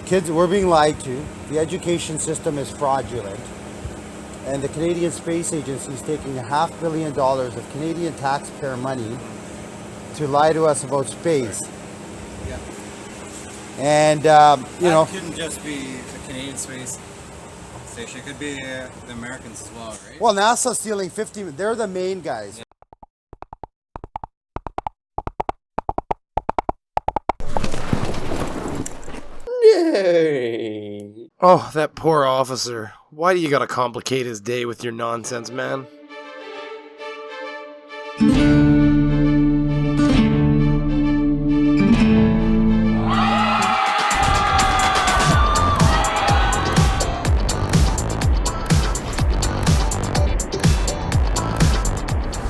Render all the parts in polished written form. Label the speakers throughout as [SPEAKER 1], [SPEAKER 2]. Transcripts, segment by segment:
[SPEAKER 1] Kids, we're being lied to. The education system is fraudulent. And the Canadian Space Agency is taking $500 million of Canadian taxpayer money to lie to us about space.
[SPEAKER 2] Yeah.
[SPEAKER 1] And,
[SPEAKER 2] That couldn't just be the Canadian space station. It could be the Americans as well, right?
[SPEAKER 1] Well, NASA's stealing 50. They're the main guys.
[SPEAKER 2] Yeah.
[SPEAKER 3] Yay! Oh, that poor officer. Why do you gotta complicate his day with your nonsense, man?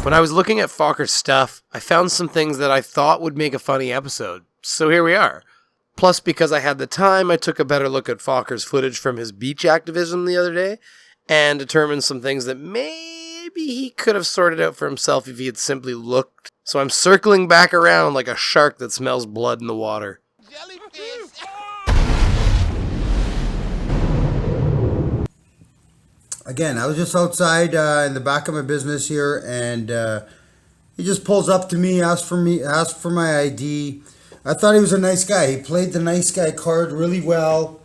[SPEAKER 3] When I was looking at Fokker's stuff, I found some things that I thought would make a funny episode. So here we are. Plus, because I had the time, I took a better look at Fokker's footage from his beach activism the other day and determined some things that maybe he could have sorted out for himself if he had simply looked. So I'm circling back around like a shark that smells blood in the water.
[SPEAKER 1] Again, I was just outside in the back of my business here, and he just pulls up to me, asks for my ID. I thought he was a nice guy. He played the nice guy card really well,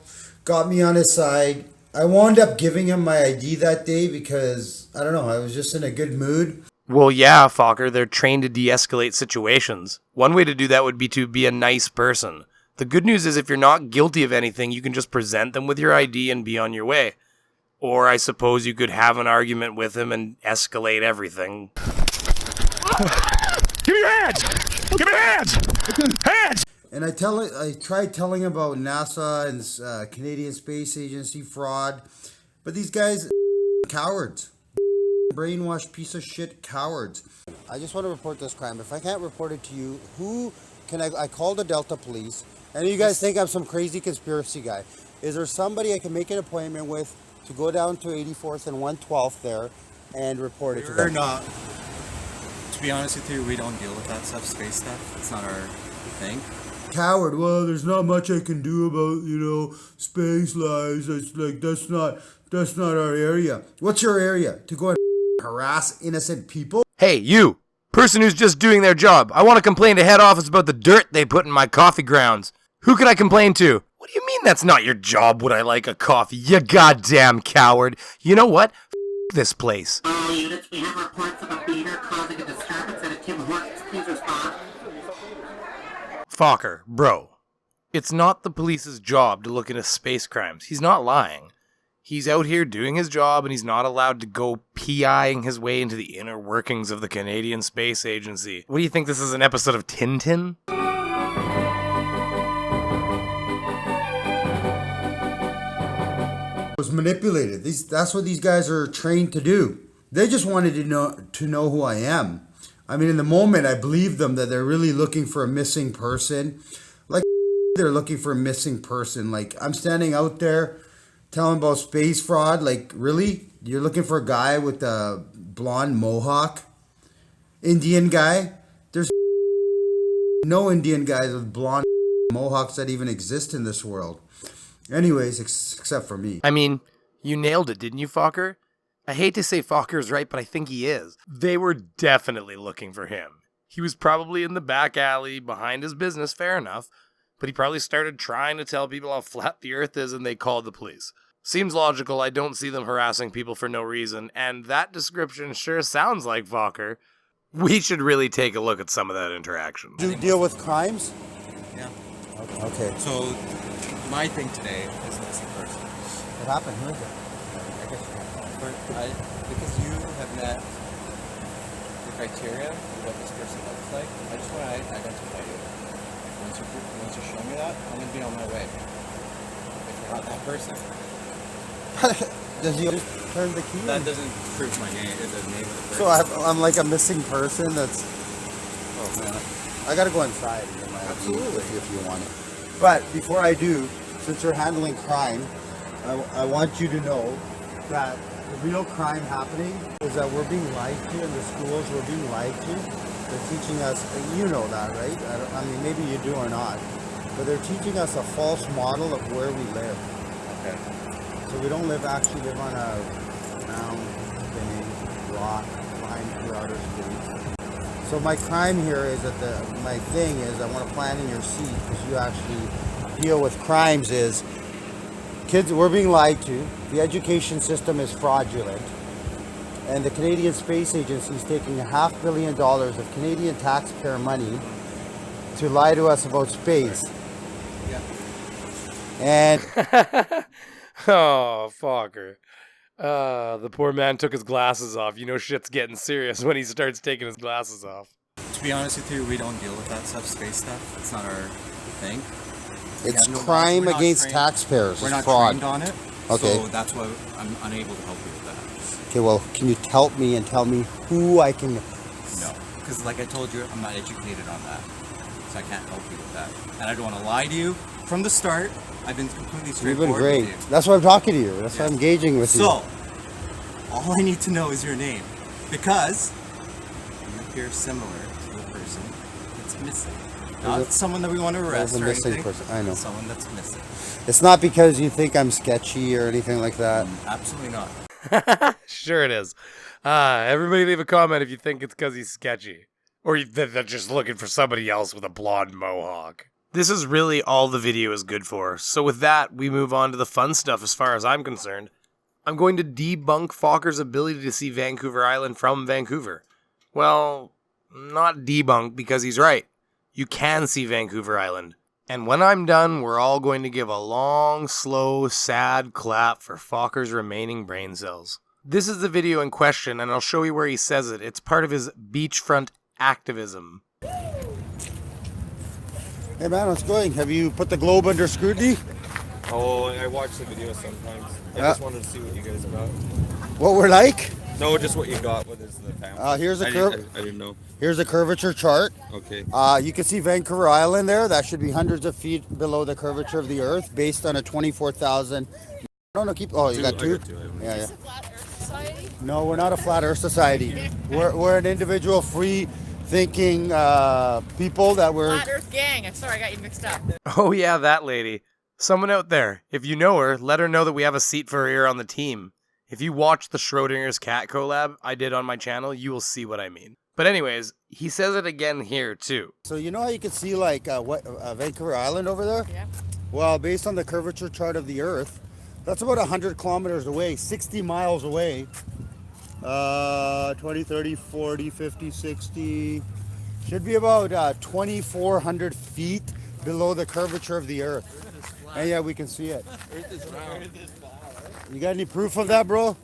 [SPEAKER 1] got me on his side. I wound up giving him my ID that day because, I don't know, I was just in a good mood.
[SPEAKER 3] Well, yeah, Fokker, they're trained to de-escalate situations. One way to do that would be to be a nice person. The good news is if you're not guilty of anything, you can just present them with your ID and be on your way. Or I suppose you could have an argument with him and escalate everything.
[SPEAKER 4] Give me your hands! Give me your hands! Hands!
[SPEAKER 1] And I tried telling him about NASA and Canadian Space Agency fraud, but these guys, cowards. Brainwashed piece of shit cowards. I just want to report this crime. If I can't report it to you, who can I call the Delta Police? And you guys think I'm some crazy conspiracy guy. Is there somebody I can make an appointment with to go down to 84th and 112th there and report it to them?
[SPEAKER 2] We're not. To be honest with you, we don't deal with that stuff, space stuff. It's not our thing.
[SPEAKER 1] Coward. Well, there's not much I can do about, space lies. That's not our area. What's your area? To go and harass innocent people?
[SPEAKER 3] Hey, you! Person who's just doing their job. I want to complain to head office about the dirt they put in my coffee grounds. Who can I complain to? What do you mean that's not your job? Would I like a coffee? You goddamn coward. You know what? This place.
[SPEAKER 5] All units, we have reports of a beaver causing a disturbance at a Tim Hortons. Please respond.
[SPEAKER 3] Fokker, bro. It's not the police's job to look into space crimes. He's not lying. He's out here doing his job and he's not allowed to go PIing his way into the inner workings of the Canadian Space Agency. What do you think, this is an episode of Tintin?
[SPEAKER 1] Was manipulated. That's what these guys are trained to do. They just wanted to know who I am. I mean, in the moment, I believed them that they're really looking for a missing person. Like, they're looking for a missing person. Like, I'm standing out there telling about space fraud. Like, really? You're looking for a guy with a blonde mohawk? Indian guy? There's no Indian guys with blonde mohawks that even exist in this world. Anyways, except for me.
[SPEAKER 3] I mean, you nailed it, didn't you, Fokker? I hate to say Fokker's right, but I think he is. They were definitely looking for him. He was probably in the back alley behind his business, fair enough, but he probably started trying to tell people how flat the earth is and they called the police. Seems logical. I don't see them harassing people for no reason, and that description sure sounds like Fokker. We should really take a look at some of that interaction.
[SPEAKER 1] Do you deal with crimes?
[SPEAKER 2] Yeah.
[SPEAKER 1] Okay.
[SPEAKER 2] So, my thing today is missing person.
[SPEAKER 1] What happened? Who is it?
[SPEAKER 2] I guess because you have met the criteria of what this person looks like, I just want to identify you. Once you show me that, I'm going to be on my way. If you're not that person.
[SPEAKER 1] Does he just turn the key?
[SPEAKER 2] That doesn't prove my name, the name of the person.
[SPEAKER 1] So I'm like a missing person that's... Oh, man. I gotta go inside and get my ID
[SPEAKER 2] Absolutely.
[SPEAKER 1] if you want it. But before I do, since you're handling crime, I want you to know that the real crime happening is that we're being lied to in the schools. We're being lied to. They're teaching us, you know that, right? I mean, maybe you do or not. but they're teaching us a false model of where we live.
[SPEAKER 2] Okay.
[SPEAKER 1] So we don't actually live on a round, spinning rock flying through outer space. So my crime here is that my thing is I want to plant in your seat because you actually deal with crimes is kids, we're being lied to. The education system is fraudulent. And the Canadian Space Agency is taking $500 million of Canadian taxpayer money to lie to us about space.
[SPEAKER 2] Yeah.
[SPEAKER 1] And
[SPEAKER 3] Oh, fucker. The poor man took his glasses off. You know shit's getting serious when he starts taking his glasses off.
[SPEAKER 2] To be honest with you, we don't deal with that stuff, space stuff. It's not our thing.
[SPEAKER 1] it's
[SPEAKER 2] Yeah, no,
[SPEAKER 1] crime
[SPEAKER 2] we're not
[SPEAKER 1] against
[SPEAKER 2] trained-
[SPEAKER 1] taxpayers.
[SPEAKER 2] We're
[SPEAKER 1] It's
[SPEAKER 2] not
[SPEAKER 1] fraud.
[SPEAKER 2] trained on it.
[SPEAKER 1] Okay.
[SPEAKER 2] So that's why I'm unable to help you with that.
[SPEAKER 1] Okay, well, can you help me and tell me who I can...
[SPEAKER 2] No. Because like I told you, I'm not educated on that. So I can't help you with that. And I don't want to lie to you. From the start, I've been completely
[SPEAKER 1] You've
[SPEAKER 2] straightforward
[SPEAKER 1] been great.
[SPEAKER 2] with you.
[SPEAKER 1] That's why I'm talking to you. That's why I'm
[SPEAKER 2] Yes.
[SPEAKER 1] engaging with you.
[SPEAKER 2] So, all I need to know is your name. Because you appear similar to the person that's missing. Not
[SPEAKER 1] There's a-
[SPEAKER 2] someone that we want to arrest
[SPEAKER 1] there's a
[SPEAKER 2] or
[SPEAKER 1] missing
[SPEAKER 2] anything.
[SPEAKER 1] person. I know.
[SPEAKER 2] Someone that's missing.
[SPEAKER 1] It's not because you think I'm sketchy or anything like that.
[SPEAKER 2] Absolutely not.
[SPEAKER 3] Sure it is. Everybody leave a comment if you think it's because he's sketchy. Or that they're just looking for somebody else with a blonde mohawk. This is really all the video is good for. So with that, we move on to the fun stuff as far as I'm concerned. I'm going to debunk Fokker's ability to see Vancouver Island from Vancouver. Well, not debunk because he's right. You can see Vancouver Island. And when I'm done, we're all going to give a long, slow, sad clap for Fokker's remaining brain cells. This is the video in question, and I'll show you where he says it. It's part of his beachfront activism.
[SPEAKER 1] Hey man, how's it going? Have you put the globe under scrutiny?
[SPEAKER 6] Oh, I watch the video sometimes. I
[SPEAKER 1] Yeah.
[SPEAKER 6] just wanted to see what you guys got.
[SPEAKER 1] What we're like?
[SPEAKER 6] No, just what you got. What is the family?
[SPEAKER 1] Here's a
[SPEAKER 6] I
[SPEAKER 1] curve.
[SPEAKER 6] didn't- I didn't know.
[SPEAKER 1] Here's a curvature chart.
[SPEAKER 6] Okay.
[SPEAKER 1] You can see Vancouver Island there. That should be hundreds of feet below the curvature of the Earth, based on a 24,000. No, keep. Oh, you got
[SPEAKER 6] I
[SPEAKER 1] two.
[SPEAKER 6] got two, I have
[SPEAKER 1] Yeah, yeah.
[SPEAKER 7] Flat Earth Society?
[SPEAKER 1] No, we're not a flat Earth society. We're an individual, free-thinking people that were.
[SPEAKER 7] Flat Earth Gang. I'm sorry, I got you mixed up.
[SPEAKER 3] Oh yeah, that lady. Someone out there, if you know her, let her know that we have a seat for her here on the team. If you watch the Schrodinger's cat collab I did on my channel, you will see what I mean. But anyways, he says it again here too.
[SPEAKER 1] So you know how you can see like Vancouver Island over there?
[SPEAKER 7] Yeah.
[SPEAKER 1] Well, based on the curvature chart of the Earth, that's about 100 kilometers away, 60 miles away. 20, 30, 40, 50, 60. Should be about 2,400 feet below the curvature of the Earth. And yeah, we can see it. You got any proof of that, bro?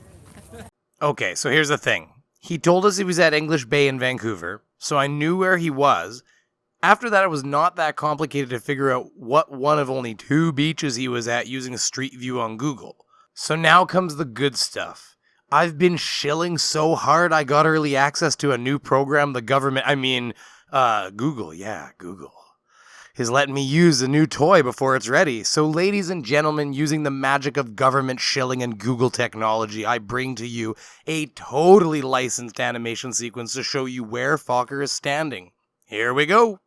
[SPEAKER 3] Okay, so here's the thing. He told us he was at English Bay in Vancouver, so I knew where he was. After that, it was not that complicated to figure out what one of only 2 beaches he was at using Street View on Google. So now comes the good stuff. I've been shilling so hard I got early access to a new program the government, Google, is letting me use a new toy before it's ready. So ladies and gentlemen, using the magic of government shilling and Google technology, I bring to you a totally licensed animation sequence to show you where Fokker is standing. Here we go.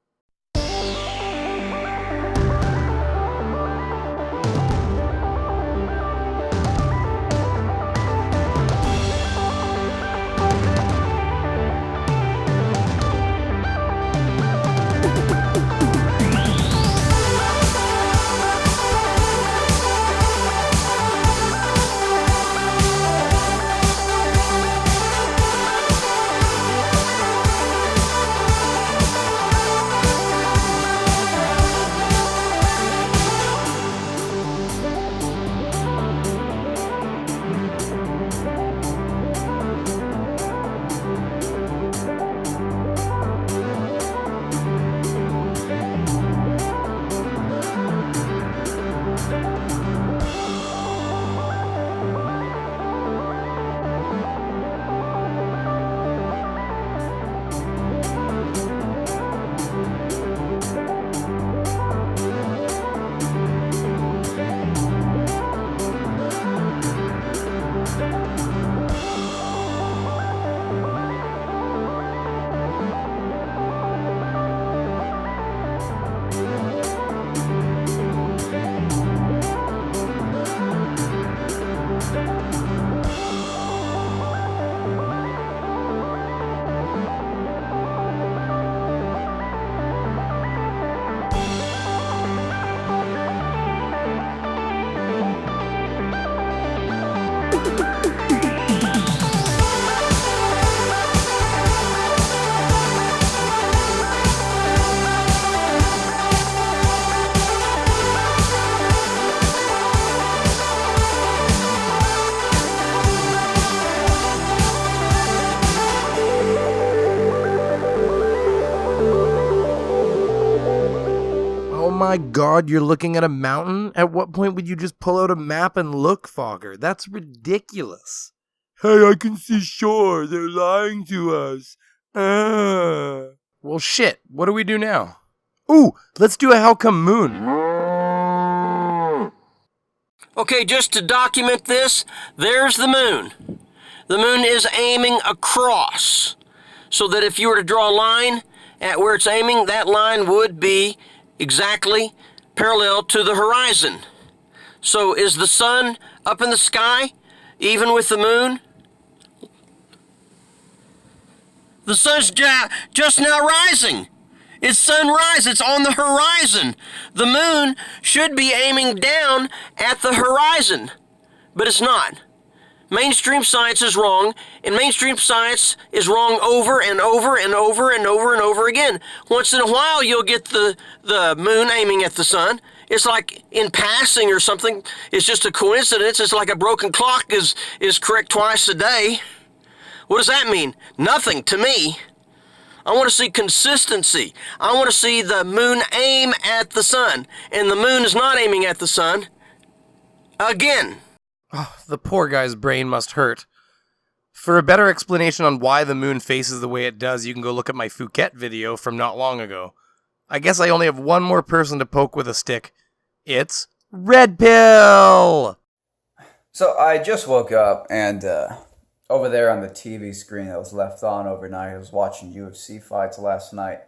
[SPEAKER 3] my god, you're looking at a mountain? At what point would you just pull out a map and look, Fogger? That's ridiculous. Hey, I can see shore. They're lying to us. Well, shit. What do we do now? Ooh, let's do a how come moon.
[SPEAKER 8] Okay, just to document this, there's the moon. The moon is aiming across, so that if you were to draw a line at where it's aiming, that line would be exactly parallel to the horizon. So is the sun up in the sky, even with the moon? The sun's just now rising. It's sunrise. It's on the horizon. The moon should be aiming down at the horizon, but it's not. Mainstream science is wrong, and mainstream science is wrong over and over and over and over and over again. Once in a while, you'll get the moon aiming at the sun. It's like in passing or something. It's just a coincidence. It's like a broken clock is correct twice a day. What does that mean? Nothing to me. I want to see consistency. I want to see the moon aim at the sun, and the moon is not aiming at the sun. Again.
[SPEAKER 3] Oh, the poor guy's brain must hurt. For a better explanation on why the moon faces the way it does, you can go look at my Phuket video from not long ago. I guess I only have one more person to poke with a stick. It's Red Pill!
[SPEAKER 9] So I just woke up and over there on the TV screen that was left on overnight, I was watching UFC fights last night.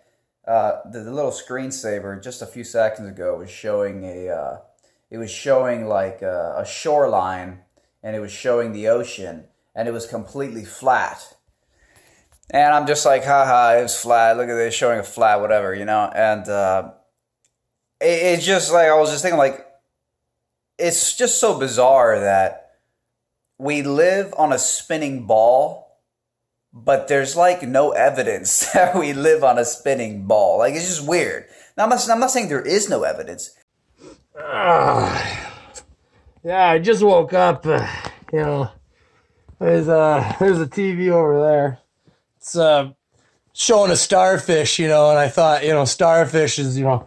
[SPEAKER 9] The little screensaver just a few seconds ago was showing a shoreline, and it was showing the ocean, and it was completely flat. And I'm just like, haha, it was flat. Look at this, showing a flat, whatever, you know. And it's just like, I was just thinking, like, it's just so bizarre that we live on a spinning ball, but there's like no evidence that we live on a spinning ball. Like, it's just weird. Now, I'm not saying there is no evidence.
[SPEAKER 3] Yeah, I just woke up. You know, there's a TV over there. It's showing a starfish, you know, and I thought, you know, starfish is, you know,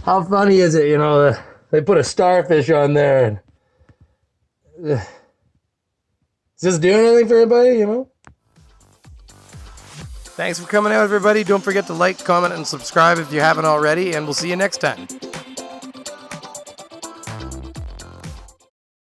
[SPEAKER 3] how funny is it, you know, they put a starfish on there. And, is this doing anything for anybody, you know? Thanks for coming out, everybody. Don't forget to like, comment, and subscribe if you haven't already, and we'll see you next time.